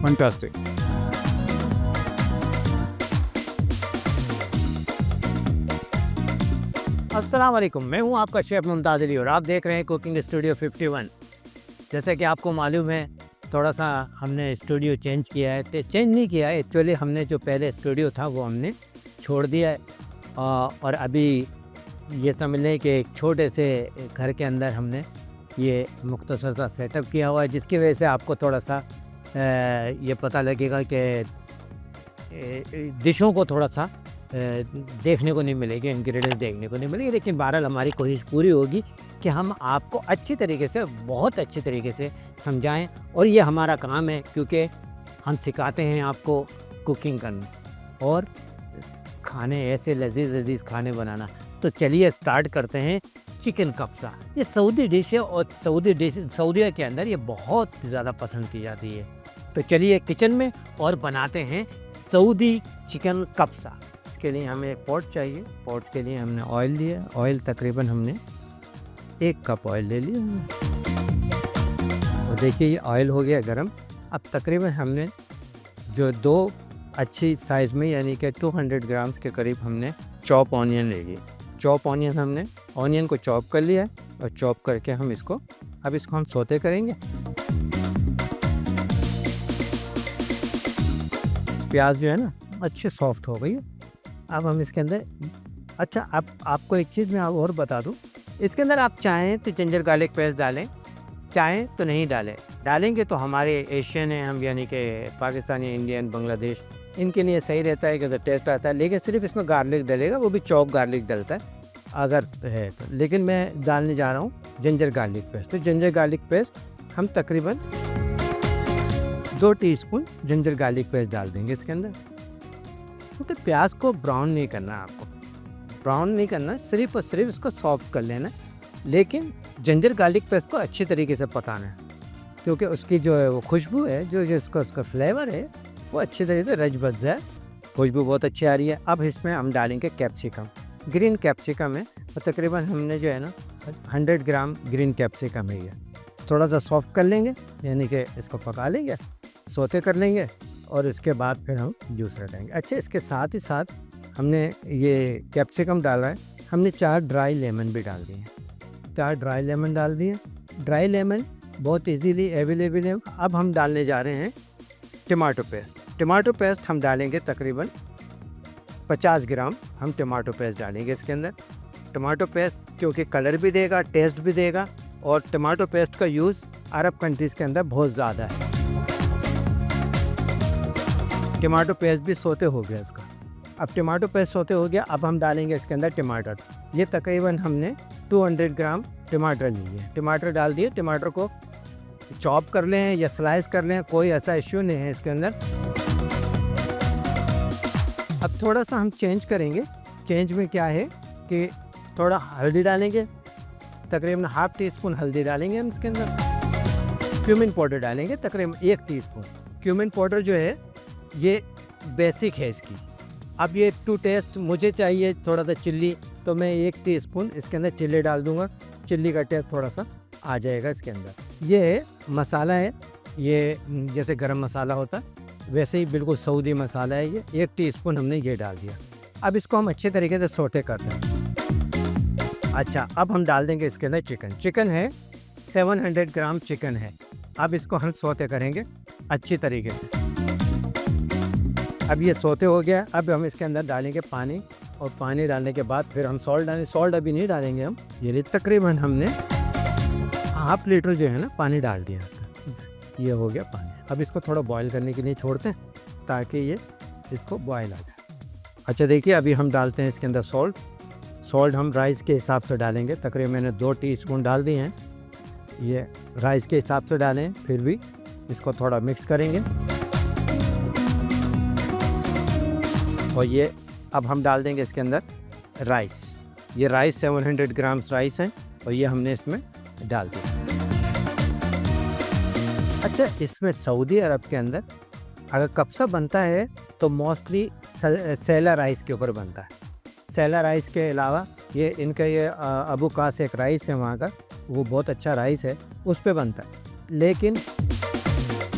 Fantastic. अस्सलाम वालेकुम, मैं हूं आपका शेफ़ मुमताज़ अली और आप देख रहे हैं कुकिंग स्टूडियो 51। जैसे कि आपको मालूम है, थोड़ा सा हमने स्टूडियो चेंज किया है। चेंज नहीं किया है एक्चुअली, हमने जो पहले स्टूडियो था वो हमने छोड़ दिया है। और अभी ये समझ लें कि एक छोटे से घर के अंदर हमने ये मुख्तसर सा सेटअप किया हुआ है, जिसकी वजह से आपको थोड़ा सा ये पता लगेगा कि डिशों को थोड़ा सा देखने को नहीं मिलेगी, इंग्रेडिएंट्स देखने को नहीं मिलेगी। लेकिन बहरहाल हमारी कोशिश पूरी होगी कि हम आपको अच्छी तरीके से, बहुत अच्छी तरीके से समझाएं। और ये हमारा काम है, क्योंकि हम सिखाते हैं आपको कुकिंग करना और खाने, ऐसे लजीज लजीज खाने बनाना। तो चलिए स्टार्ट करते हैं। चिकन कब्सा ये सऊदी डिश है और सऊदीया के अंदर ये बहुत ज़्यादा पसंद की जाती है। तो चलिए किचन में और बनाते हैं सऊदी चिकन कब्सा। इसके लिए हमें एक पॉट चाहिए। पॉट के लिए हमने ऑयल लिया। ऑयल तकरीबन हमने 1 कप ऑयल ले लिया। और देखिए ये ऑयल हो गया गरम। अब तकरीबन हमने जो 2 अच्छी साइज़ में, यानी कि 200 ग्राम्स के करीब हमने चॉप ऑनियन ले लिए। चॉप ऑनियन हमने ऑनियन को चॉप कर लिया और चॉप करके हम इसको हम सौते करेंगे। प्याज जो है ना अच्छे सॉफ्ट हो गई है। अब हम इसके अंदर, अच्छा अब आपको एक चीज़ मैं और बता दूं, इसके अंदर आप चाहें तो जिंजर गार्लिक पेस्ट डालें, चाहें तो नहीं डालें। डालेंगे तो हमारे एशियन हैं हम, यानी कि पाकिस्तानी, इंडियन, बांग्लादेश, इनके लिए सही रहता है कि टेस्ट आता है। लेकिन सिर्फ इसमें गार्लिक डलेगा, वो भी चॉप गार्लिक डलता है अगर है तो। लेकिन मैं डालने जा रहा हूँ जिंजर गार्लिक पेस्ट। तो जिंजर गार्लिक पेस्ट हम तकरीबन 2 टीस्पून जिंजर गार्लिक पेस्ट डाल देंगे इसके अंदर। तो प्याज को ब्राउन नहीं करना, आपको ब्राउन नहीं करना, सिर्फ और सिर्फ इसको सॉफ्ट कर लेना। लेकिन जिंजर गार्लिक पेस्ट को अच्छी तरीके से पकाना है, क्योंकि उसकी जो है वो खुशबू है, जो उसका फ्लेवर है वो अच्छी तरीके से रच बच जाए। खुशबू बहुत अच्छी आ रही है। अब इसमें हम डालेंगे कैप्सिकम, ग्रीन कैप्सिकम है। और तकरीबन हमने जो है ना 100 ग्राम ग्रीन कैप्सिकम है। ये थोड़ा सा सॉफ्ट कर लेंगे, यानी कि इसको पका लेंगे, सौते कर लेंगे और इसके बाद फिर हम जूस रखेंगे। अच्छा, इसके साथ ही साथ हमने ये कैप्सिकम डाला है, हमने 4 ड्राई लेमन भी डाल दिए। 4 ड्राई लेमन डाल दिए। ड्राई लेमन बहुत इजीली अवेलेबल है। अब हम डालने जा रहे हैं टमाटो पेस्ट। टमाटो पेस्ट हम डालेंगे तकरीबन 50 ग्राम हम टमाटो पेस्ट डालेंगे इसके अंदर। टमाटो पेस्ट क्योंकि कलर भी देगा, टेस्ट भी देगा, और टमाटो पेस्ट का यूज़ अरब कंट्रीज़ के अंदर बहुत ज़्यादा है। टमाटो पेस्ट भी सोते हो गया इसका। अब टमाटो पेस्ट सोते हो गया। अब हम डालेंगे इसके अंदर टमाटर। ये तकरीबन हमने 200 ग्राम टमाटर लिए। टमाटर डाल दिए। टमाटर को चॉप कर लें या स्लाइस कर लें, कोई ऐसा इश्यू नहीं है इसके अंदर। अब थोड़ा सा हम चेंज करेंगे। चेंज में क्या है कि थोड़ा हल्दी डालेंगे, तकरीबन ½ टीस्पून हल्दी डालेंगे हम इसके अंदर। क्यूमिन पाउडर डालेंगे तकरीबन 1 टीस्पून। क्यूमिन पाउडर जो है ये बेसिक है इसकी। अब ये टू टेस्ट मुझे चाहिए थोड़ा सा चिल्ली, तो मैं 1 टीस्पून इसके अंदर चिल्ली डाल दूंगा। चिल्ली का टेस्ट थोड़ा सा आ जाएगा इसके अंदर। ये मसाला है, ये जैसे गरम मसाला होता है वैसे ही बिल्कुल सऊदी मसाला है ये। 1 टीस्पून हमने ये डाल दिया। अब इसको हम अच्छे तरीके से सौटे करते हैं। अच्छा, अब हम डाल देंगे इसके अंदर चिकन। चिकन है 700 ग्राम चिकन है। अब इसको हम सौते करेंगे अच्छी तरीके से। अब ये सौते हो गया। अब हम इसके अंदर डालेंगे पानी, और पानी डालने के बाद फिर हम सॉल्ट डालेंगे। सॉल्ट अभी नहीं डालेंगे हम। ये तकरीबन हमने ½ लीटर जो है ना पानी डाल दिया इसका। ये हो गया पानी। अब इसको थोड़ा बॉईल करने के लिए छोड़ते हैं ताकि ये इसको बॉईल आ जाए। अच्छा देखिए, अभी हम डालते हैं इसके अंदर सॉल्ट। सॉल्ट हम राइस के हिसाब से डालेंगे। तकरीबन मैंने 2 टीस्पून डाल दिए हैं। ये राइस के हिसाब से डालें, फिर भी इसको थोड़ा मिक्स करेंगे। और ये अब हम डाल देंगे इसके अंदर राइस। ये राइस 700 ग्राम्स राइस है और ये हमने इसमें डाल दिया। अच्छा, इसमें सऊदी अरब के अंदर अगर कब्सा बनता है तो मोस्टली सेला राइस के ऊपर बनता है। सेला राइस के अलावा ये इनका ये अबू कास एक राइस है वहाँ का, वो बहुत अच्छा राइस है, उस पे बनता है। लेकिन